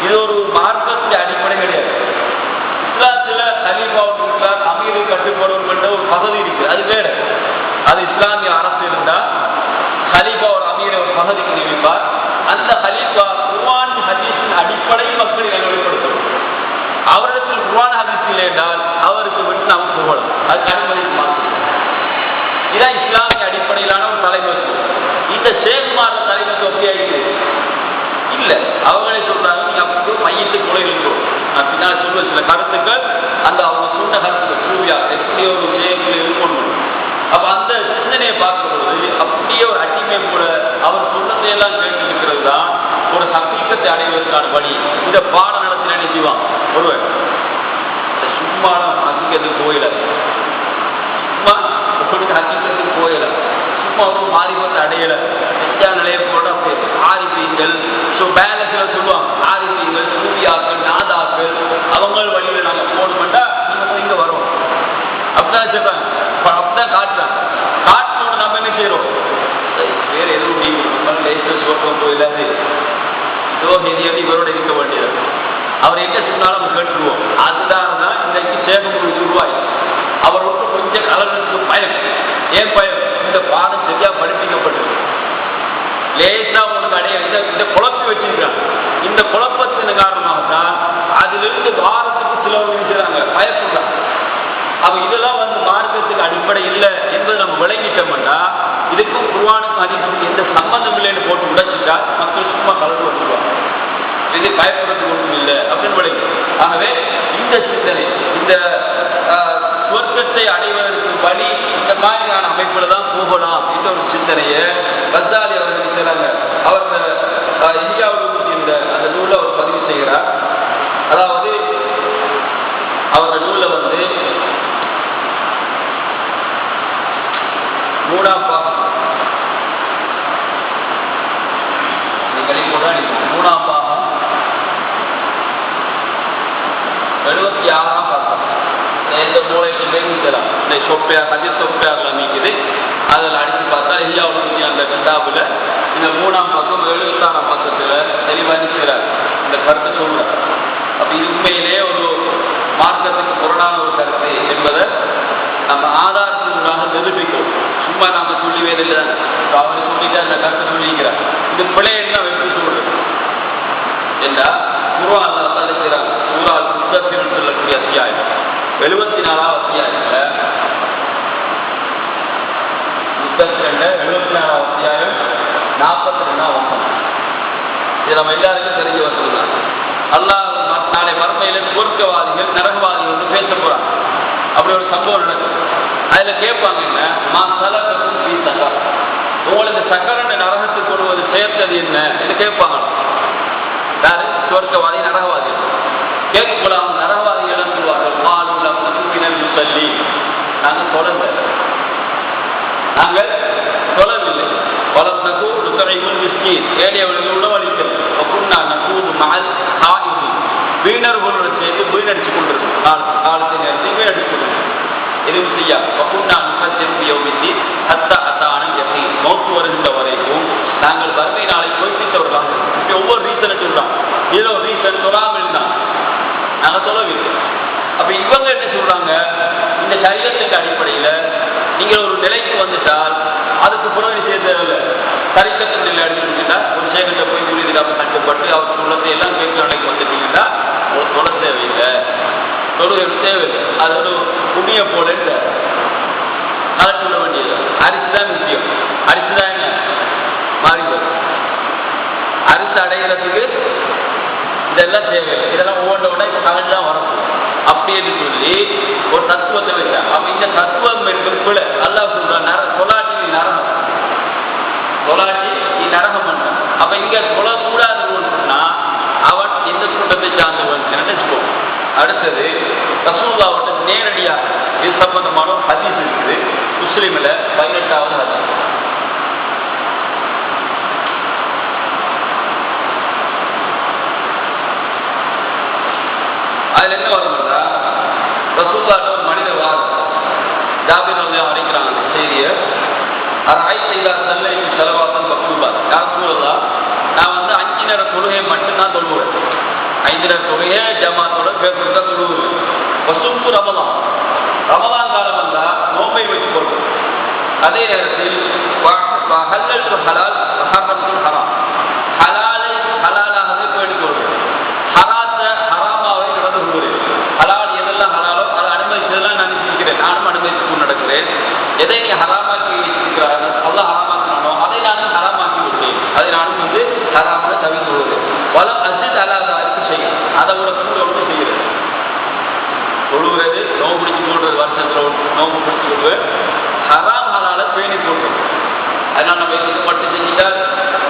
இது ஒரு மார்க்கத்தின் அடிப்படை கிடையாது. இஸ்லாத்துல கலீஃபாவுக்கு இருக்கிறார், அமீருக்கு கட்டுப்படுவர்கிட்ட ஒரு பகுதி இருக்கு, அது வேற. அது இஸ்லாமிய அரசு இருந்தா கலீஃபா ஒரு அமீரை ஒரு பகுதிக்கு நியமிப்பார். அந்த கலீஃபா குர்ஆன் ஹதீஸின் அடிப்படை மக்களை நல்வழிப்படுத்தணும். அவரிடத்தில் குர்ஆன் ஹதீஸ் இல்லை என்றால் அவருக்கு விட்டு நாம் புகழும், அது அனுமதி மாற்றம். இதான் இஸ்லாமிய அடிப்படையிலான ஒரு தலைமைத்துவம். இந்த சேகுமார தலைமைத்துவம் எப்படி ஆயிடுச்சு இல்ல, அவங்களே சொல்றாங்க நீங்க அப்படி மையத்தை குறைகிறோம். நான் பின்னால் சொல்ல சில கருத்துக்கள் அந்த அவங்க சொன்ன கருத்துக்கள் சூர்யா எப்படி ஒரு சேகுல இருக்கணும். அப்ப அந்த சிந்தனையை பார்க்கும்போது அப்படியே ஒரு அடிமை கூட அவர் சொன்னதையெல்லாம் கேட்டு இருக்கிறது தான் ஒரு ஹக்கீகத்தை அடைவதற்கான வழி. இந்த பாடம் நடத்தின நிச்சயம் ஒருவர் சும்மா ஹக்கீகத்துக்கு போயில, சும்மா ஹக்கீகத்துக்கு போயில, சும்மா ஒரு மாறிபத்தை அடையல, நிலைய போட ஆரிப்பீங்கள் சொல்லுவாங்க. ஆரிப்பீங்கள், சூரியாக்கள், நாதாக்கள் அவங்க வழியில நாங்க போகணும்டா நீங்க இங்க வரும் அப்படிதான் சொல்றாங்க. அப்படிதான் காட்டுறாங்க. காட்டினோட நம்ம என்ன செய்யறோம், வேற எதுவும் சோக்கம் போயிடாது, இவரோட இருக்க வேண்டியது. அவர் என்ன சொன்னாலும் நம்ம கேட்டுருவோம். அதுதான் தான் இன்னைக்கு சேகமும் ரூபாய் அவருக்கு கொஞ்சம் கலருக்கு பயம். ஏன் பயம்? இந்த பாடம் சரியா படிப்பிக்கப்பட்டது. லேசா உங்களுக்கு அடைய இந்த குழப்பி வச்சிருக்காங்க. இந்த குழப்பத்தின் காரணமாகத்தான் அதிலிருந்து வாரத்துக்கு சிலவங்க நினைச்சாங்க, பயப்படுறாங்க. அப்ப இதெல்லாம் மார்க்கத்துக்கு அடிப்படை இல்லை என்பதை நம்ம விளங்கிட்டோம்னா இதுக்கும் குர்ஆனுக்கும் ஹதீஸுக்கும் எந்த சம்பந்தம் இல்லைன்னு போட்டு உடைச்சிட்டா மக்கள் சும்மா கலந்து வந்துடுவாங்க. இது பயப்படுறதுக்கு ஒன்றும் இல்லை அப்படின்னு விளங்கி. ஆகவே இந்த சிந்தனை, இந்த சுவர்க்கத்தை அடைவதற்கு வழி இந்த மாதிரியான அமைப்புல தான் போகலாம் என்ற ஒரு சிந்தனையை கஸ்ஸாலி அவர்கள் செய்றாங்க. அவர் இந்தியாவில் இந்த அந்த நூலை அவர் பதிவு செய்கிறார். அதாவது அவர் நூலை மூணாம் பாகம் மூணாம் பாகம் 76ஆம் பக்கம் எந்த மூளைக்கு தெரிஞ்சுக்கலாம். இந்த சொப்பையார் ஹதீஸ் சொப்பையார்லாம் நீக்குது. அதில் அடித்து பார்த்தா இந்தியாவில் அந்த கிதாபுல இந்த மூணாம் பக்கம் 76ஆம் பக்கத்துல தெளிவாக இருக்கிறார். இந்த கருத்து சொல்றார். அப்ப இது உண்மையிலே ஒரு மார்க்கத்துக்கு புறணான ஒரு கருத்து என்பதை நம்ம ஆதாரத்திற்காக நிரூபிக்கும். சும்மா நாம சொல்லி வேதில்லை. அவர் சொல்லிட்டு அந்த கருத்தை சொல்லிக்கிறார். இந்த பிள்ளையெல்லாம் எப்படி சொல்றது என்றா குர்ஆன் அல்லாஹ் செய்றாங்க. சூரா முத்தஸிர் சொல்லக்கூடிய அத்தியாயம் 74ஆம் அத்தியாயத்துல முத்தஸிர் 74ஆம் அத்தியாயம் 42ஆம் வசனம். இது நம்ம எல்லாருக்கும் தெரிஞ்ச வசனம் தான். அல்லாஹ் நாளை மறுமையில சுவர்க்கவாதிகள் நரகவாதிகள் பேச போறாங்க. அப்படி ஒரு சம்பவம் நடக்குது. அதுல கேட்பாங்க, என்ன உங்களுக்கு சக்கரண்ட நரகத்துக்கு கொள்வது சேர்த்தது என்ன என்று கேட்பாங்க. யாரு? சுவர்க்கவாதி நரகவாதி. கேட்கலாம். நரகவாதிகள் சொல்வார்கள், சொல்லி நாங்கள் தொடர்ந்த நாங்கள் தொடரவில்லை. வளர்ந்தக்கு ருத்தரைகள் விஸ்கி ஏழையவர்கள் உணவளித்தல் வீணர்களோடு சேர்த்து வீணடிச்சு கொண்டிருக்கும். காலத்தை நேரத்தை வீணடிச்சு கொண்டிருக்கும். எதுவும் செய்யா மௌத்து வருகின்ற வரைக்கும் நாங்கள் வறுமை நாளை பொய்ப்பித்தவர்களாக இப்படி ஒவ்வொரு ரீசனை சொல்றான். ஏதோ ரீசன் சொல்லாமல் தான் நாங்கள் சொல்லவில்லை. அப்ப இவங்க என்ன சொல்றாங்க, இந்த சரீரத்தின் அடிப்படையில நீங்கள் ஒரு நிலைக்கு வந்துட்டால் அதுக்கு புறவை சேர்ந்ததில்லை. தரிக்கத்தின் நிலை அடிச்சுட்டா ஒரு சேகத்தை போய் சொல்லியிருக்காம கட்டுப்பட்டு அவர் சொல்லத்தை எல்லாம் கேட்க நிலைக்கு வந்துட்டீங்கன்னா தொட தேவையில்லை, தொழுகை தேவையில்லை. அது ஒரு புண்ணிய போல அதை சொல்ல வேண்டியது. அரிசி தான் முக்கியம். அரிசி தான் என்ன மாறி வரும். அரிசி அடைகிறதுக்கு இதெல்லாம் தேவையில்லை. இதெல்லாம் ஒவ்வொன்றோட தமிழ் தான் வரும். அப்படி என்று சொல்லி ஒரு தத்துவத்தை வச்சாங்க. அப்ப இந்த தத்துவம் என்பது பிள்ளை அல்லாஹ் சொல்றான், தொலாட்டி நரகம், தொலாட்டி நீ நரகம் பண்ண. அப்ப இங்க தொழக்கூடாதுன்னு சொன்னா அவன் எந்த கூட்டத்தை சார்ந்தவன் நினைச்சுக்கோ. அடுத்தது ரசூலுல்லாஹ்விட்ட நேரடியா இது சம்பந்தமான ஒரு ஹதீஸ் இருக்குது. முஸ்லிம்ல 18வது ஹதீஸ். அதுல என்ன வரும்னா, ரசூலுல்லாஹ் ஒரு மனிதர் வார் ஜாபிர் ரலியல்லாஹு அன்ஹு அறிக்கிறாங்க செய்தியை. செலவாசம் பக்குவா யார் சூழலா நான் 5 நேர தொழுகை மட்டும்தான் தொழுவேன். தொழுகைய ஜமாத்தோட பேசுறதா தொழுவது. வசுப்பு ரமலான், ரமலான் காலம் வந்தா நோம்பை வைத்துக் கொள்வது. அதே நேரத்தில் ஹலால் ஹராம், ஹலாலை ஹலாலாகவே பேணிக் கொள்வது, ஹராத்த ஹராமாவை நடந்து கொள்வது. ஹலால் எதெல்லாம் ஹலாலோ அதை அனுமதிச்சதெல்லாம் நான் இருக்கிறேன், நானும் அனுமதித்து நடக்கிறேன். எதை நீ ஹராமாக்கி இருக்கிறார் அல்லாஹ் ஹராமாக்கினானோ அதை நானும் ஹராமாக்கி விட்டேன், அதை நானும் ஹராம தவிர்த்து கொள்வது. வலம் அஜித் அலாதாருக்கு செய்யும், அதை விட கூட செய்கிறது. தொழுகிறது, நோம்பு பிடிச்சு கொள்வது, வருஷத்துல நோம்பு பிடிச்சு கொள்வது, ஹராம் ஹலால பேணி போடுறது. அதனால நம்ம பட்டு செஞ்சுட்டால்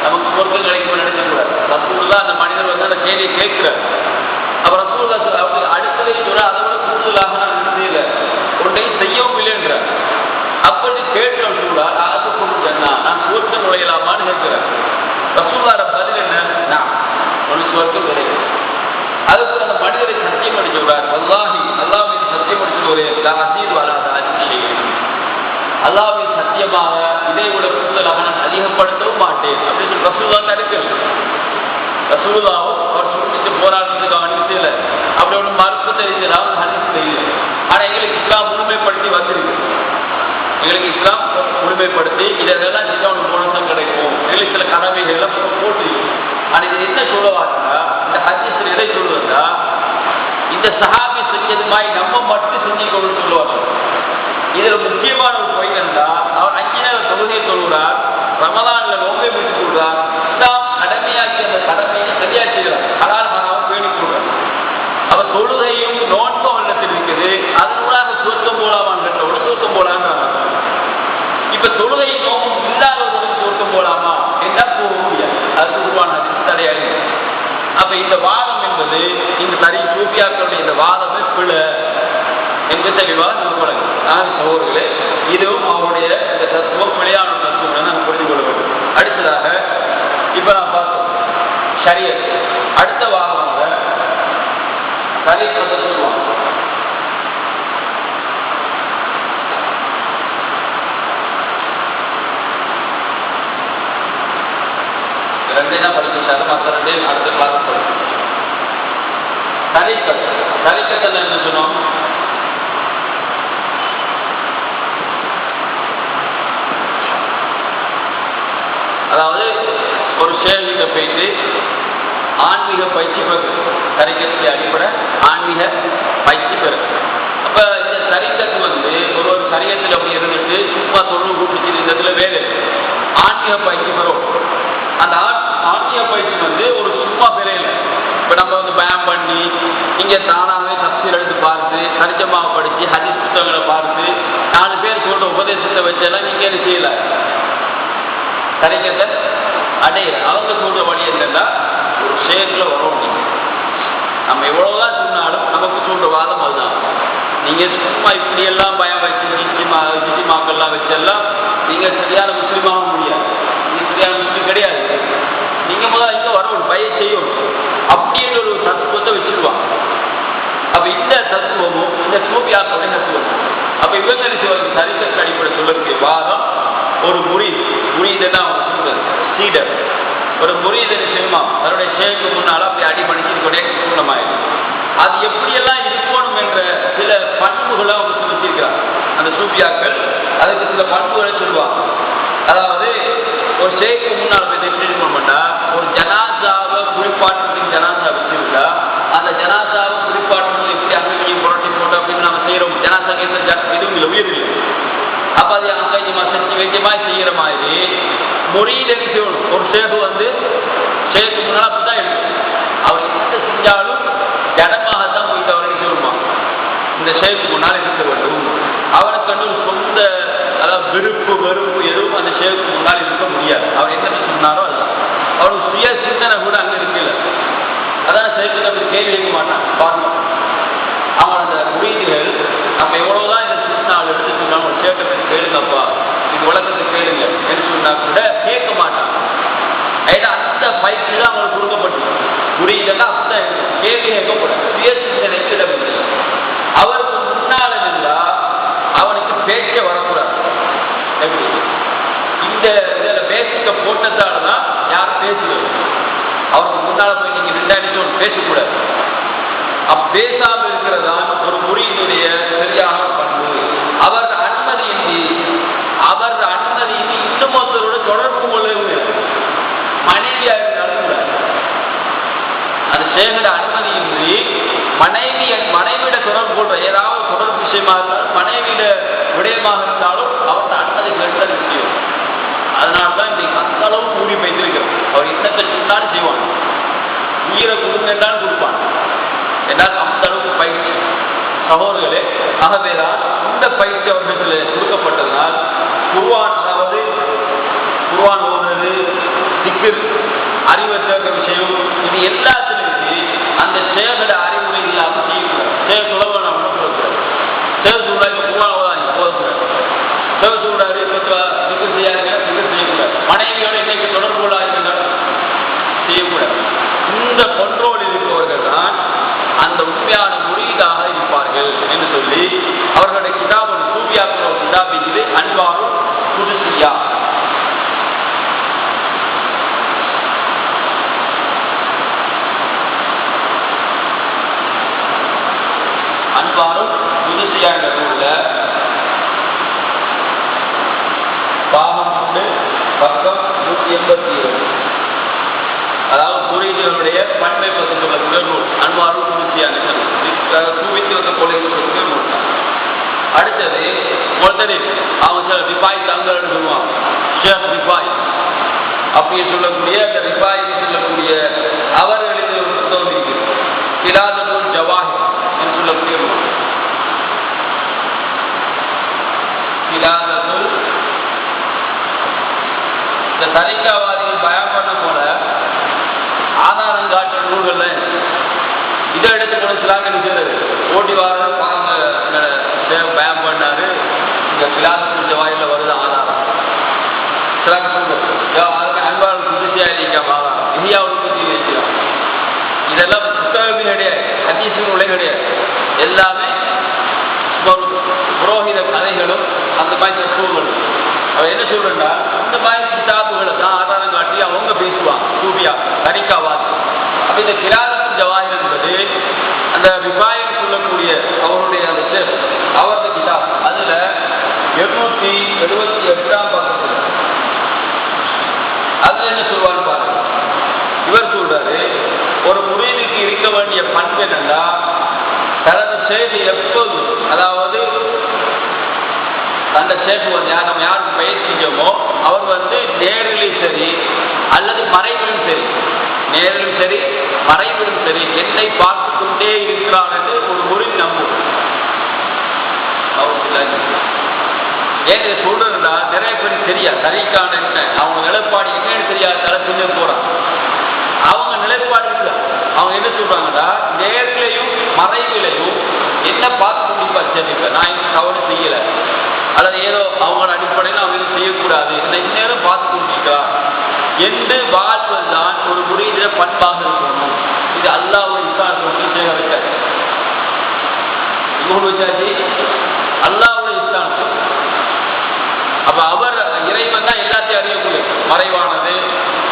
நமக்கு பொருட்கள் கிடைக்கும் நினைக்கக்கூடாது. ரசூலுல்லாஹ் அந்த மனிதர் வந்து அந்த கேள்வியை கேட்கிறார். அப்ப ரசூலுல்லாஹ் அவங்க அடுத்ததை சொல்ல அதை விட கூடுதலாக நான் செய்யல, ஒன்றையும் செய்யவும் இல்லைன்றார். அப்படி கேட்ட சூழா அது கொண்டு நான் சுவர்க்கம் நுழையலாமான்னு கேட்கிறேன். ரசூலுல்லாஹ் பதில் என்ன? நான் ஒரு சுவர்க்கம் கிடையாது. அதுக்கு அந்த மனிதரை சத்தியம் அடிச்சு விடார். வல்லாஹி அல்லாஹ்வின் சத்தியம் அடிச்சு ஒரு அசீது வராத அதிசயம், அல்லாஹ்வின் சத்தியமாக இதை விட கூடுதலாக நான் அதிகப்படுத்தவும் மாட்டேன் அப்படின்னு சொல்லி ரசூலுல்லாஹ் தடுக்கிறது. ரசூலுல்லாஹும் அவர் சுருமிச்சு போராடுறதுக்கு அனுமதி இல்லை, அப்படி ஒன்று மறுப்பு தெரிஞ்சலாம் அனுமதி இல்லை. ஆனால் எங்களுக்கு இஸ்லாம் முழுமைப்படுத்தி வந்திருக்கு, எங்களுக்கு இஸ்லாம் முழுமைப்படுத்தி இதெல்லாம் செஞ்சா அவனுக்கு போனதான் கிடைக்கும், எங்களுக்கு சில கடமைகள்லாம் போட்டு. ஆனால் இது என்ன சொல்லுவாங்கன்னா, இந்த ஹதீஸ்ல எதை சொல்லுவதா, இந்த சஹாபி செஞ்சது மாதிரி நம்ம மட்டும் செஞ்சுக்கணும்னு சொல்லுவாங்க. இதுல முக்கியமான ஒரு பொய் இருந்தா, அவர் 5 நேர தொழுகையை சொல்கிறார், ரமலான்ல நோம்பை முடித்து கொள்கிறார், இஸ்லாம் கடமையாக்கி அந்த கடமையை சரியா செய்கிறார், ஹலால் ஹராம் பேணி கொள்றார். அவர் தொழுகையும் நோன்பும் உள்ளத்தில் இருக்குது, அதனூடாக சுருக்கம் போலாமான்னு கேட்டோட சுருக்கம் போலான்னு. இப்ப தொழுகை நோம்பும் இல்லாதவர்களுக்கு சுருக்கம் போலாமா என்றால் போக முடியாது, அது உருவான தடையாது. அப்ப இந்த வாதம் என்பது இந்த சரி சூஃபியாக்களுடைய இந்த வாதமே பிழை என்று தெளிவாக நம்ம சகோதரர்களே, இதுவும் அவருடைய இந்த தத்துவம் பிழையான தத்துவம் நாம் புரிந்து கொள்ள வேண்டும். அடுத்ததாக இப்ப நான் பார்த்தோம் ஷரியத். அடுத்த வாதமாக தரீக்கத் சொல்லுவாங்க. ரெண்டே தான் படிச்சாலும் மற்ற ரெண்டே அடுத்த கிளாஸ் படிக்கும். தரீக்கத், தரீக்கத்தில் என்ன சொன்னோம்? அதாவது ஒரு சேவைகிட்ட போயிட்டு ஆன்மீக பயிற்சி பெறும். தரீக்கத்துடைய அடிப்படை ஆன்மீக பயிற்சி பெறும். அப்ப இந்த தரீக்கத்து வந்து ஒரு சரியத்தில் அப்படி இருந்துட்டு சும்மா தொழில் கூப்பிட்டு இருந்ததுல வேலை ஆன்மீக பயிற்சி பெறும். அந்த ஆன்மீக பயிற்சி வந்து ஒரு சும்மா பெறையில இப்ப நம்ம வந்து பயம் பண்ணி இங்க தானாகவே தப்சீர் எடுத்து பார்த்து தரிஜமாக படிச்சு ஹதீஸ் புத்தகங்களை பார்த்து 4 பேர் சொல்ற உபதேசத்தை வச்செல்லாம் நீங்க என்ன செய்யல, தரீக்கத்தை அடையல. அவங்க சொல்ற வழி என்னன்னா ஒரு ஷேக்ல வரும். நம்ம எவ்வளவுதான் சொன்னாலும் நமக்கு சொல்ற வாதம் அதுதான். நீங்க சும்மா இப்படி எல்லாம் பயம் வச்சு ஜிஜிமாக்கெல்லாம் வச்செல்லாம் நீங்க சரியான முஸ்லீமாக முடியாது, நீங்க சரியான முஸ்லீம் கிடையாது. நீங்க முதல்ல இங்க வரணும், பயிர் செய்யும் அப்படின்னு ஒரு தத்துவத்தை வச்சிருவாங்க. அப்ப இந்த தத்துவமும் இந்த சூபியாக்களுடைய தத்துவம். அப்ப இவங்க தரீக்கத் அடிப்படை சொல்லக்கூடிய வாதம் ஒரு முரீதெல்லாம் சொல்றது சீடர், ஒரு முரீதன் சினிமா அதனுடைய ஷேக்கு முன்னால அப்படி அடிபணிச்சு பூர்ணமாயிடும். அது எப்படியெல்லாம் இருக்கணும் என்ற சில பண்புகளை அவங்க சொல்லியிருக்கிறார் அந்த சூபியாக்கள். அதுக்கு சில பண்புகளை சொல்லுவாங்க. அதாவது ஒரு ஷேக்கு முன்னால் போய் எப்படி இருக்கணும்னா, ஒரு ஜனாசாவை குறிப்பாட்டுறதுக்கு ஜனாசா வச்சிருக்கா, அந்த ஜனாசாவை குறிப்பாட்டுறது எப்படி அங்கே புரட்டி போட்டோம் அப்படின்னு நம்ம செய்யறோம். ஜனாசா எதுவும் இல்லை, உயிர் இல்லை. அப்ப அது அங்கமா செஞ்சு வைத்தியமா செய்யற மாதிரி மொழியில செய்யணும். ஒரு ஷேக்கு வந்து ஷேக்கு முன்னால அப்படிதான் இருக்கு. அவர் எந்த செஞ்சாலும் ஜடமாகத்தான் போயிட்டு அவரை செய்யணுமா, இந்த ஷேக்கு முன்னால் இருக்க வேண்டும். அவனுக்கு வந்து ஒரு சொந்த அதாவது விருப்பு வெறுப்பு எதுவும் அந்த ஷேக்கு முன்னால் இருக்க முடியாது. அவர் என்ன சொன்னாரோ அதுதான். அவனுக்கு சுய சிந்தனை கூட அங்க இருக்கல. அதான் ஷேக்கு அப்படி கேள்வி கேட்க மாட்டான். பாருங்க, அவன் அந்த முரீதுகள் நம்ம எவ்வளவுதான் இந்த சின்னால் எடுத்து சொன்னாலும் ஒரு ஷேக்கத்துக்கு கேளுங்கப்பா, இது உலகத்துக்கு கேளுங்க என்று சொன்னா கூட கேட்க மாட்டான். ஏன்னா அந்த பயிற்சி தான் அவங்களுக்கு கொடுக்கப்பட்டு முரீதெல்லாம் அப்படிதான் கேள்வி கேட்கப்படும். சுய சிந்தனைக்கு இடமில்லை. அவருக்கு முன்னால் இருந்தா அவனுக்கு பேச்சே வரக்கூடாது. எப்படி இந்த இதுல பேசிக்க போட்டதாலதான் யாரும் பேசுவது. அவருக்கு முன்னால போய் நீங்க 2 பேசக்கூடாது. பேசாமல் இருக்கிறதான் ஒரு முரீதுடைய சரியான பண்பு. அவர் அனுமதியின்றி இன்னும் ஒருத்தரோட தொடர்பு கொள்ளுங்க. மனைவியா இருந்தாலும் அது சேகர அனுமதியின்றி மனைவியிட தொடர்பு கொள்ற ஏதாவது தொடர்பு விஷயமா இருந்தாலும் மனைவியிட விடயமாக இருந்தாலும் அவர்கிட்ட அனுமதி கேட்டது விஷயம். அதனால்தான் இன்னைக்கு அந்த அளவு கூடி வைத்திருக்கிறோம். அவர் இன்னத்தை சொன்னாலும் செய்வான், உயிரை கொடுங்கன்றாலும் கொடுப்பான். என்றால் அந்த அளவுக்கு பயிற்சி சகோதரர்களே. ஆகவேதான் இந்த பயிற்சி அவர்களிடத்தில் கொடுக்கப்பட்டதனால் குர்ஆன், அதாவது குர்ஆன் ஓதுறது, திக்ர், அறிவை சேர்க்கிற விஷயம், இது எல்லாத்திலுமே அந்த சேகர அறிவுரை இல்லாமல் செய்யக்கூடாது. சேக சொல்ல நாம் சொல்லக்கூடாது. சேக சொல்றாங்க குர்ஆன் ஓதாங்க போதக்கூடாது. சேக சொல்றாரு திக்ர் செய்யாங்க, திக்ர் செய்யக்கூடாது. மனைவியோட இன்னைக்கு தொடர்பு கொள்ளாதீர்கள் செய்யக்கூடாது. இந்த கண்ட்ரோல் இருப்பவர்கள் தான் அந்த உண்மையான முரீதாக இருப்பார்கள் என்று சொல்லி அவர்களுடைய கிதாபு சூபியாக்களோட கிதாப் இது அன்வாரும் குதுசியா. அன்வாரும் குதுசியா என்ற நூல்ல பாகம் 3 பக்கம் 187, அதாவது முரீதுகளுடைய பண்பை பற்றி சொல்லக்கூடிய நூல் அன்வாரும் குதுசியான சூபித்து வந்த கொலை சொல்லக்கூடிய நூல். அடுத்தது ஒருத்தர் அவங்க சில ரிபாய் தங்கள்னு சொல்லுவாங்க, ஷேக் ரிபாய் அப்படின்னு சொல்லக்கூடிய அந்த ரிபாய் சொல்லக்கூடிய அவர்களுக்கு ஒரு புத்தகம் இருக்கிறது, கிலாதத்துல் ஜவாஹிர் என்று சொல்லக்கூடிய நூல். கிலாதத்துல் இந்த தரிகாவாதிகள் பயம் பண்ண போல ஆதாரம் காட்டுற நூல்கள் இதை எடுத்துக்கணும். சிலாங்க நிற்கிறது ஓட்டி வார பாருங்க பயம் பண்ணாரு, இங்க கிளாஸ் ஜவாயில் வருது ஆதாரம். சிலாங்க சொல்றது அன்பாளர் புதுசியா இருக்காம ஆதாரம் இந்தியாவோட புத்தி வைக்கலாம். இதெல்லாம் புத்தகமே கிடையாது, ஹதீஸ் நூலே கிடையாது. எல்லாமே புரோகித கதைகளும் அந்த மாதிரி சூழ்களும். அவ என்ன சொல்றா, இந்த மாதிரி கிதாபுகளை தான் ஆதாரம் காட்டி அவங்க பேசுவாங்க. சூபியா தரிகாவாதி. அப்ப இந்த கிலாதத்துல் ஜவாஹிர் என்பது அந்த விபாயம் சொல்லக்கூடிய அவருடைய அந்த ஷேப் அவரது கிதாப். அதுல 278ஆம் பக்கத்தில் அதுல என்ன சொல்வான்னு பாருங்க. இவர் சொல்றாரு, ஒரு முரீதுக்கு இருக்க வேண்டிய பண்பு என்னன்னா தனது செய்தி எப்போது, அதாவது அந்த ஷேப் நம்ம யாருக்கு பயிற்சி செஞ்சோமோ அவர் நேரிலும் சரி அல்லது மறைவிலும் சரி, நேரிலும் சரி மறைவிலும் சரி என்னை பார்த்து கொண்டே இருக்கிறான் என்று ஒரு முரீது நம்பும். ஏன் இதை சொல்றதுன்னா நிறைய பேருக்கு தெரியாது தரிக்கான என்ன, அவங்க நிலைப்பாடு என்னன்னு தெரியாத பின்ன போறாங்க. அவங்க நிலைப்பாடு இல்லை. அவங்க என்ன சொல்றாங்கன்னா நேரிலையும் மறைவிலையும் என்ன பார்த்து கொண்டு வச்சிருக்க, நான் இன்னும் தவறு செய்யல அல்லது ஏதோ அவங்களோட அடிப்படையில் அவங்க எதுவும் செய்யக்கூடாது, என்னை இந்நேரம் பார்த்து கொண்டிருக்கிறார் என்று வாழ்வதுதான் ஒரு முரீத பண்பாக இருக்கணும். இது அல்லாஹ்வுடைய இஸ்லாத்தை சேகரித்தார். இவங்க வச்சாச்சு அல்லாஹ்வுடைய இஸ்லாத்தை. அப்ப அவர் இறைவன் தான் எல்லாத்தையும் அறியக்கூடிய மறைவானது,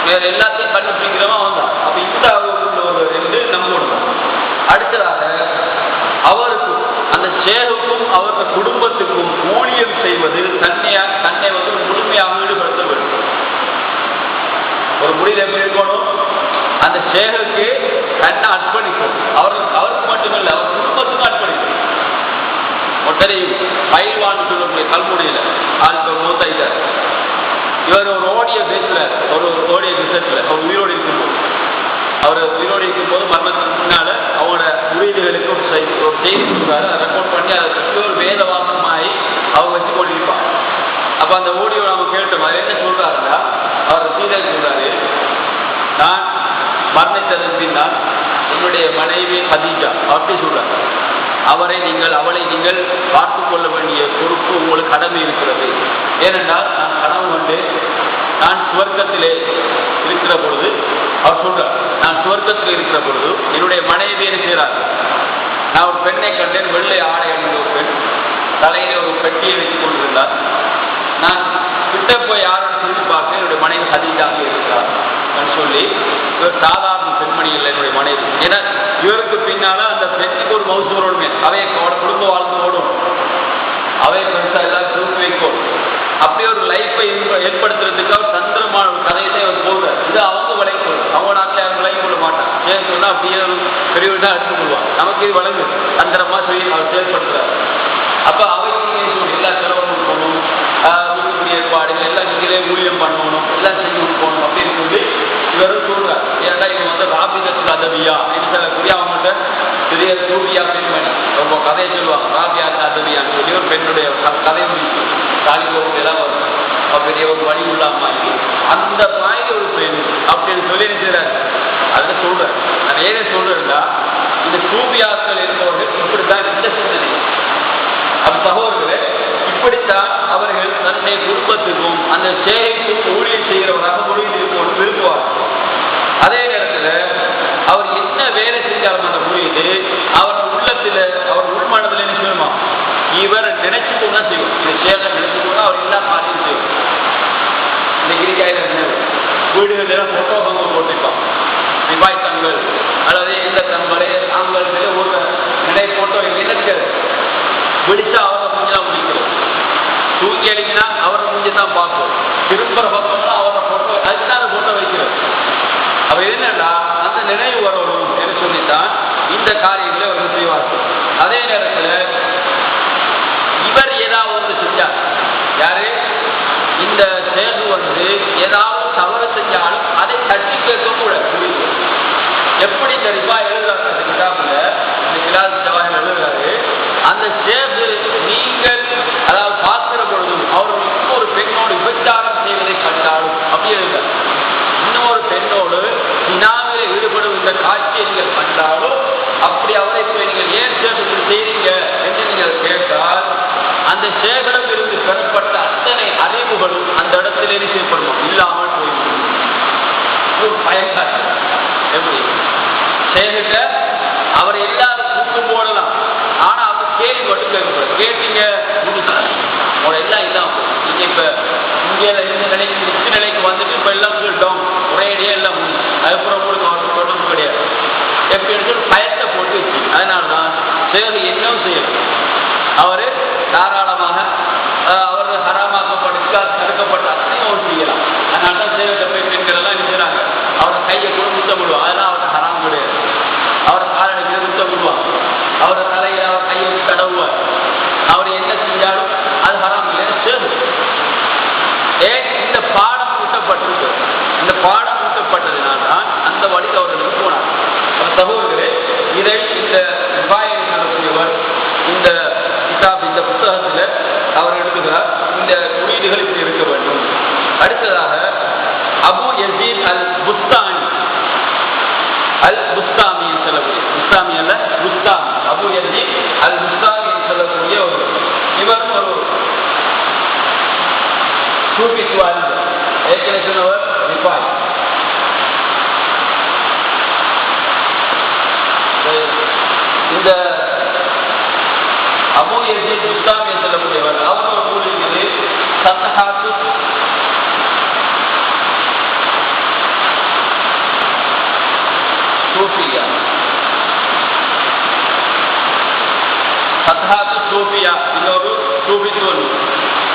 வேற எல்லாத்தையும் கண்டுபிடிக்கிறவன் அவன் தான். அப்ப இந்த உள்ளவர் என்று நம்பணும். அடுத்ததாக அவருக்கு அந்த ஷேகுக்கும் அவருடைய குடும்பத்துக்கும் ஊழியம் செய்வது தன்னை முழுமையாக ஈடுபடுத்த வேண்டும். ஒரு முறையில் எப்படி இருக்கணும், அந்த ஷேகுக்கு தன்னை அர்ப்பணிக்கும். அவருக்கு மட்டுமில்லை, அவர் குடும்பத்துக்கும் அர்ப்பணிக்கும். ஒட்டரை பயில்வான்னு சொல்லக்கூடிய கல்முனையில ஆளுக்கு மூத்தாயிட்டார். இவர் ஒரு ஓடிய பேசுற ஒரு ஓடிய விசத்துல அவர் உயிரோடு இருக்கும்போது, அவர் உயிரோடு இருக்கும்போது மரணத்துக்கு முன்னால அவங்களோட முறைகளுக்கு ஒரு செய்தி சொல்றாரு. அதை ரெக்கார்ட் பண்ணி அதை பற்றி ஒரு வேத வாசமாயி அவங்க வச்சு கொண்டிருப்பாங்க. அப்ப அந்த ஓடியோ அவங்க கேட்ட மாதிரி என்ன சொல்றாருன்னா, அவர் சீதை சொல்றாரு, நான் மரணித்ததன் பின்னால் என்னுடைய மனைவி ஹதீஜா அப்படி சொல்றாரு, அவளை நீங்கள் பார்த்து கொள்ள வேண்டிய பொறுப்பு உங்களுக்கு கடமை இருக்கிறது. ஏனென்றால் நான் கனவு கொண்டு நான் சுவர்க்கத்திலே இருக்கிற பொழுது, அவர் சொல்றார், நான் சுவர்க்கத்தில் இருக்கிற பொழுது என்னுடைய மனைவி என்ன செய்கிறார், நான் ஒரு பெண்ணை கண்டேன், வெள்ளை ஆடை அணிந்த ஒரு பெண், தலையில ஒரு பெட்டியை வைத்துக் கொண்டிருந்தார். நான் கிட்ட போய் யாரும் சொல்லி பார்க்க என்னுடைய மனைவி ஹதீஜாக இருக்கிறார் சொல்லி, இவர் சாதாரண பெண்மணி இல்லை என்னுடைய மனைவி. ஏன்னா இவருக்கு பின்னால அந்த பெண் அதுக்கு ஒரு மவுசூரோடுமே அவைய குடும்ப வாழ்ந்து ஓடும், அவைய பெருசா எல்லாம் தூக்கி வைக்கும். அப்படி ஒரு லைஃபை ஏற்படுத்துறதுக்கு அவர் தந்திரமான ஒரு கதையை அவர் போடுறார். இது அவங்க விளைக்கொள், அவங்க நாட்டில் யாரும் விளங்கி கொள்ள மாட்டான். ஏன் சொன்னா அப்படியே பெரியவர் தான் எடுத்துக் கொள்வான். நமக்கு இது வழங்கு தந்திரமா சொல்லி அவர் செயல்படுத்துறாரு. அப்ப அவைக்கு எல்லா செலவும் போகணும், வீட்டுக்குரிய ஏற்பாடுகள் எல்லாம் நீங்களே ஊழியம் பண்ணணும், எல்லாம் செஞ்சு போகணும் அப்படின்னு சொல்லி இவரும் சொல்றாரு. ஏன்னா இது வந்து ராபிதத்தில் அதவியா அப்படின்னு சொல்லக்கூடிய அவங்கள்ட்ட பெரிய சூபியா பெண்மணி ரொம்ப கதையை சொல்லுவாங்க. ராபியாத்து அதவியான்னு சொல்லி ஒரு பெண்ணுடைய கதை முடிச்சு தாலிபோக்கு எல்லாம் வரும். பெரிய ஒரு வழி உள்ள மாதிரி அந்த மாதிரி ஒரு பெண் அப்படின்னு சொல்லி நினைக்கிறாரு. அதுல சொல்றாரு. நான் ஏதே சொல்றேன்னா இந்த சூபியாக்கள் என்பவர்கள் இப்படித்தான் இந்த சிந்தனை. அப்ப சகோதரர்களே, இப்படித்தான் அவர்கள் தன்னுடைய குடும்பத்துக்கும் அந்த சேவைக்கும் ஊழியம் செய்கிறவராக முடிவு இருக்கணும் விரும்புவார். அதே நேரத்தில் அவர் என்ன வேலை செஞ்சாலும் அந்த முடிவு அவர் உள்ளத்துல அவர் உள்மனதில் என்ன செய்யணுமா, இவர் நினைச்சுக்கொண்டு தான் செய்யும். இந்த சேவை நினைச்சுக்கொண்டு அவர் எல்லா காரியம் செய்யும். இந்த கிரிக்காயிரம் வீடுகளில் போட்டோ பங்கு போட்டிருப்பான். விவாய் தங்கள் அல்லது எந்த தங்களை தாங்கள் ஒரு நினை போட்டோ என்ன இருக்காது. பிடிச்சா அவரை முடிஞ்சுதான் முடிக்கிறோம், தூக்கி அடிக்கினா அவரை முடிஞ்சுதான் பார்க்கும், திரும்புற பக்கம்னா அவரை போட்டோ அதுதான் போட்டோ வைக்கிறது. அப்ப என்னன்னா அந்த நினைவு வரணும் என்று சொல்லித்தான் இந்த காரியங்களை அவர்கள் செய்வார்கள். அதே நேரத்தில் இவர் ஏதாவது செஞ்சார், யாரு இந்த சேது வந்து ஏதாவது தவறு செஞ்சாலும் அதை தட்டி கேட்க கூட முடியும். எப்படி இந்த ரிபா எழுதுறாங்க அந்த கிதாபுல, இந்த கிலாஸ் ஜவாஹிர் எழுதுறாரு. அந்த சேது நீங்கள் அதாவது பார்க்கிற பொழுதும் அவர் இன்னொரு பெண்ணோடு விபச்சாரம் செய்வதை கண்டாலும் அப்படி எழுதுறாரு. இன்னொரு பெண்ணோடு தினாவிலே ஈடுபடும் இந்த காட்சியை நீங்கள் கண்டாலும் அப்படி அவரை போய் நீங்கள் ஏன் சேகத்தில் செய்றீங்க என்று நீங்கள் கேட்டால் அந்த சேகரம் இருந்து பெறப்பட்ட அத்தனை அறிவுகளும் அந்த இடத்திலே செய்யப்படும், இல்லாமல் போய்விடும். பயன்காட்டு எப்படி சேகத்த அவர் எல்லாரும் கூட்டும் போடலாம், ஆனா அவர் கேள்வி மட்டும் கேட்கக்கூடாது. கேட்டீங்க உங்களோட எல்லாம் இல்லாம நீங்க இப்ப இங்கே இந்த நிலைக்கு உச்சி நிலைக்கு வந்துட்டு இப்ப எல்லாம் சொல்லிட்டோம், ஒரே இடையே எல்லாம் முடியும், அதுக்கப்புறம் உங்களுக்கு அவருக்கு தொடர்பு கிடையாது எப்படின்னு சொல்லி பயத்தை போட்டு வச்சு. அதனால்தான் சேவை என்ன செய்யணும், அவரு தாராளமாக அவர் ஹராமாக்கப்பட்டு தடுக்கப்பட்ட அத்தனையும் அவர் செய்யலாம். அதனால்தான் சேவையை போய் பெண்கள் எல்லாம் நினைக்கிறாங்க அவரை கையை கூட முத்த விடுவான், அதெல்லாம் அவருக்கு ஹராம் கிடையாது. அவரை காலடிக்கிற முத்த விடுவான், அவரை தலையில அவர் கையை வச்சு தடவுவார், அவர் என்ன செஞ்சாலும் அது ஹராம் இல்லைன்னு சேவை. ஏன் இந்த பாடம் கூட்டப்பட்டிருக்கு, இந்த பாடம் கூட்டப்பட்டதுனால்தான் அந்த வழிக்கு அவர்களுக்கு போனார். சகோதரர்களே, இதை இந்த சொல்லக்கூடியவர் இந்த கிதாப் இந்த புத்தகத்தில் அவர் எழுதுகிறார். இந்த குறியீடுகள் இப்படி இருக்க வேண்டும். அடுத்ததாக அபு யசீத் அல் புஸ்தாமி சொல்லக்கூடிய புஸ்தாமி அல்ல புஸ்தாமி, அபு யசீத் அல் புஸ்தாமி சொல்லக்கூடிய ஒரு இவர் ஒரு சூஃபித்துவாதி. ஏற்கனவே சொன்னவர் ரிபாய். இந்த அபு யசீத் புஸ்தாமி சொல்லக்கூடியவர் அவர் ஒரு நூல் இருக்குது சத்ஹாத்து சூஃபியா, சத்ஹாத்து சூஃபியா இன்னொரு சூஃபித்துவ நூல்.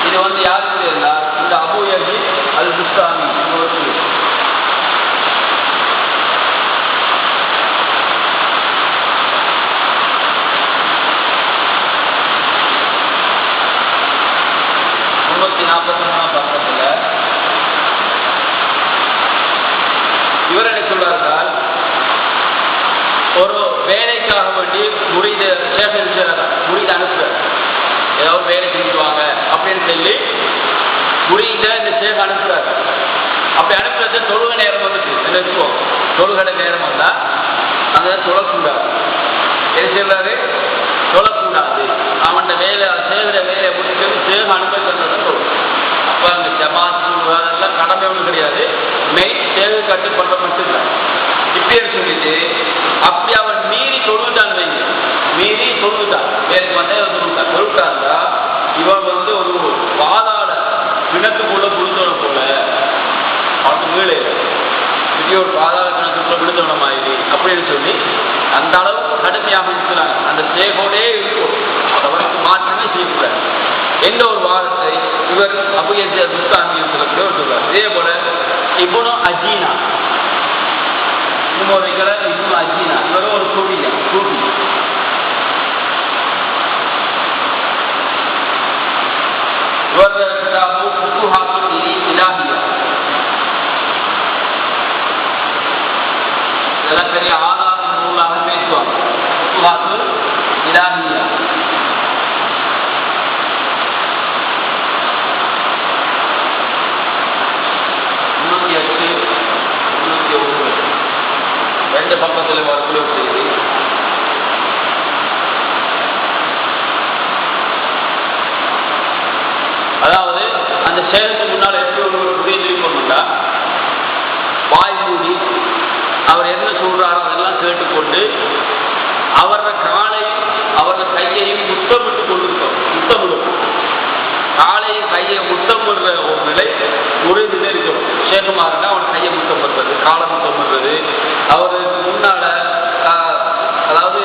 இது வந்து யாருக்கு இருந்தால் இந்த அபு யசீத் அல் புஸ்தாமி இன்னொரு நூல். இவர் என்ன சொல்றார்கள், ஒரு வேலைக்காக வேண்டி முறித அனுப்புற ஏதாவது வேலை செஞ்சுவாங்க அப்படின்னு சொல்லி முறிந்த இந்த சேவை அனுப்புறாரு. அப்படி அனுப்புறது தொழுகை நேரம் வந்துட்டு என்ன தொழுகை நேரம் வந்தா அந்த தொழக்கூடாது. என்ன சொல்றாரு, தொழக்கூடாது. அவன் வேலை செய்கிற வேலையை முடிச்சு சேவை அனுப்பி தொழும். அப்ப அந்த ஜமாத்து அதெல்லாம் கடமை ஒன்றும் கிடையாது, மெயின் சேவை கட்டுப்பட்ட மட்டும்தான். இப்படின்னு சொல்லிட்டு அப்படி அவன் மீறி தொழுதான் வைங்க, மீறி தொழுதான் வேலைக்கு வந்தா தொழுட்டாந்தா இவன் வந்து ஒரு பாதாள கிணத்துக்குள்ள விழுந்தவன போல அவனுக்கு வீழே இப்படி ஒரு பாதாள கிணத்துக்குள்ள விழுந்தவன மாதிரி அப்படின்னு சொல்லி அந்த அளவுக்கு கடுமையாக இருக்கிறாங்க. என்ற ஒரு வாதத்தை இவர் அபு யஸீத் புஸ்தாமி சொல்லக்கூடியவர் சொல்றார். இதே போல இப்னு அஜீனா இப்னு அஜீனா இவரும் ஒரு சூஃபி. இவர் கிதாபு ஃபுதுஹாத்துல் இலாஹியா, இதெல்லாம் பெரிய ஆதார நூலாக பேசுவாங்க. ஃபுதுஹாத்துல் இலாஹியா ரெண்டு பக்கத்தில் வரக்கூடிய செய்தி. அதாவது அந்த செயலுக்கு முன்னால் எப்படி ஒரு புரிஞ்சு கொண்டுட்டா வாய் மூடி அவர் என்ன சொல்றாரோ அதெல்லாம் கேட்டுக்கொண்டு அவரோட காலையும் அவரோட கையையும் முத்தமிட்டு கொண்டிருக்கோம். முத்தமிடும் காலையும் கையை முத்தமிடுற ஒரு நிலை முறைந்து இருக்கணும். சேகமாறுனா அவன் கையை முத்தம் பண்றது, காலை முத்தம் பண்றது, அவருக்கு முன்னால அதாவது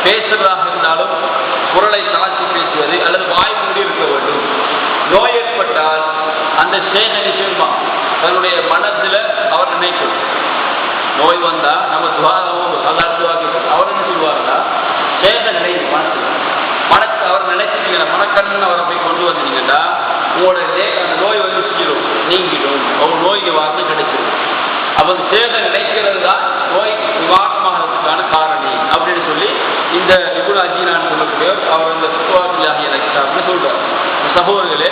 பேசுறதாக இருந்தாலும் குரலை தாழ்த்தி பேசுவது அல்லது வாய் மூடி இருக்க வேண்டும். நோய் ஏற்பட்டால் அந்த சேகனை செய்யுமா தன்னுடைய மனத்துல அவர் நினைக்கும். நோய் வந்தா நம்ம துவாரமும் அவர் என்ன சொல்லுவாருன்னா சேக நினைவு மனத்தை அவர் நினைச்சிட்டீங்கன்னா மனக்கண்ணன் அவரை போய் கொண்டு வந்தீங்கன்னா உங்களோட அந்த நோய் வந்து செஞ்சிடும், நீங்கிடும், அவங்க நோய்க்கு வார்த்தை கிடைச்சிடும். அவங்க சேக நினைக்கிறது தான் நோய் நிவாரணமாகிறதுக்கான காரணி அப்படின்னு சொல்லி இந்த இப்னு அஜீனான்னு சொல்லக்கூடியவர் அவர் அந்த ஃபுதுஹாத்துல் இலாஹியா சொல்றார். சகோதரர்களே,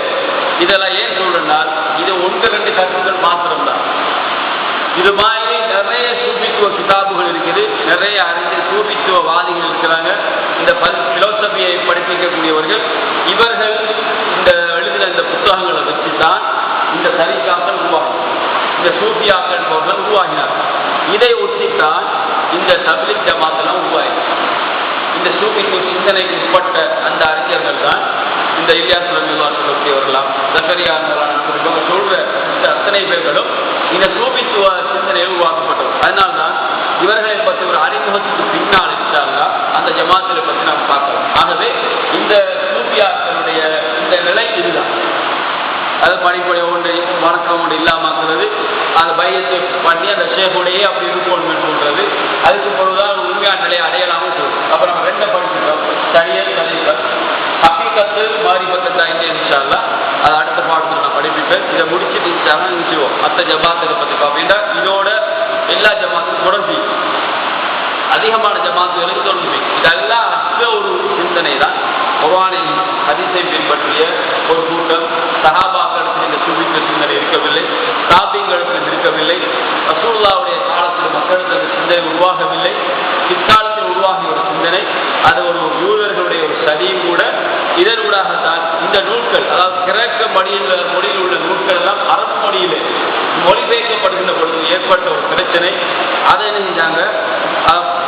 இதெல்லாம் ஏன் சொல்றேன்னால் இது 1-2 கருத்துக்கள் மாத்திரம்தான். இது மாதிரி நிறைய சூபித்துவ கிதாபுகள் இருக்குது, நிறைய அறிஞர் சூபித்துவவாதிகள் இருக்கிறாங்க. இந்த பிலோசபியை படிப்பிக்கக்கூடியவர்கள் இவர்கள் இந்த எழுதின இந்த புத்தகங்களை வச்சுதான் இந்த தரிகாக்கள் உருவாகும், இந்த சூஃபியாக்கள் போர்கள் உருவாகினார்கள். இதை ஒட்டித்தான் இந்த தப்லீக் ஜமாத்தெல்லாம் உருவாயிருக்கு. இந்த சூஃபித்துவ சிந்தனைக்கு உட்பட்ட அந்த அறிஞர்கள் தான் இந்த இலியாஸ் ரலியல்லாஹு சொல்லக்கூடியவர்களாம், ஜக்கரியா சொல்ற இந்த அத்தனை பேர்களும் இந்த சூபித்துவ சிந்தனையை உருவாக்கப்பட்டது. அதனால்தான் இவர்களை பற்றி ஒரு அறிமுகத்துக்கு பின்னால் இருந்தாங்களா அந்த ஜமாத்திலை பற்றி நாம் பார்க்கலாம். ஆகவே இந்த சூஃபியாக்களுடைய இந்த நிலை இதுதான். அது படிப்படை ஒன்று வணக்கம் ஒன்று இல்லாமக்கிறது, அந்த பையத்தை பண்ணி அந்த ஷேகுடையே அப்படி இருக்கணும்னு சொல்றது, அதுக்கு பொழுதுதான் உண்மையான நிலையை அடையலாமல் சொல்றது. அப்போ நம்ம ரெண்டை படிச்சுட்டோம், சரியல் தலைவர் ஹக்கீகத்து மாரிபத்தா இன்ஷா அல்லாஹ் அதை அடுத்த பாடத்தில் நான் படிப்பிப்பேன். இதை முடிச்சுட்டு நிச்சயம் மற்ற ஜமாத்துகளை பற்றி பார்ப்பீங்கன்னா இதோட எல்லா ஜமாத்துக்கும் தொடர்பு அதிகமான ஜமாத்துகளுக்கு தொடர்பு. இதெல்லாம் ஒரு சிந்தனை தான். குர்ஆனை ஹதீஸை பின்பற்றிய ஒரு கூட்டம் சஹாபாக்களுக்கு இந்த சூஃபித்துவ சிந்தனை இருக்கவில்லை, தாபீங்களுக்கு இருக்கவில்லை, ரசூலுல்லாஹ்வுடைய காலத்தில் மக்களுக்கு அந்த சிந்தனை உருவாகவில்லை. பிற்காலத்தில் உருவாகிய ஒரு சிந்தனை, அது ஒரு யூதர்களுடைய ஒரு சதியும் கூட. இதனூடாகத்தான் இந்த நூல்கள், அதாவது கிரேக்க மொழியில் உள்ள நூல்கள் எல்லாம் அரபு மொழியிலே மொழிபெயர்க்கப்படுகின்ற பொழுது ஏற்பட்ட ஒரு பிரச்சனை. அதை செஞ்சாங்க,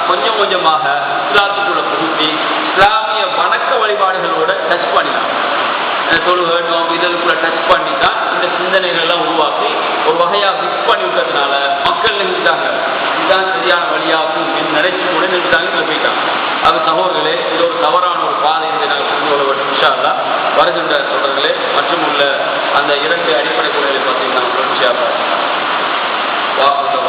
கொஞ்சம் கொஞ்சமாக இஸ்லாத்துக்குள்ள புகுத்தி இஸ்லாமிய வணக்க வழிபாடுகளோட டச் பண்ணினாங்க. தொழுகை நோம்பு இதற்குள்ள டச் பண்ணி தான் இந்த சிந்தனைகள் எல்லாம் உருவாக்கி ஒரு வகையாக ஃபிக்ஸ் பண்ணி விட்டதுனால மக்கள் நினைச்சாங்க இதுதான் சரியான வழியாகும் என்று நினைச்சு கூட நினைச்சாங்க, இதில் போயிட்டாங்க. அது சகோதரர்களே, இது ஒரு தவறான ஒரு பாதை என்று நாங்கள் புரிந்து கொள்ள வேண்டும். இன்ஷா அல்லாஹ் வருகின்ற தொடர்களே மற்றும் உள்ள அந்த 2 அடிப்படை கொள்கைகளை பற்றி நாம் தொடர்ச்சியாக வாக்குறுதி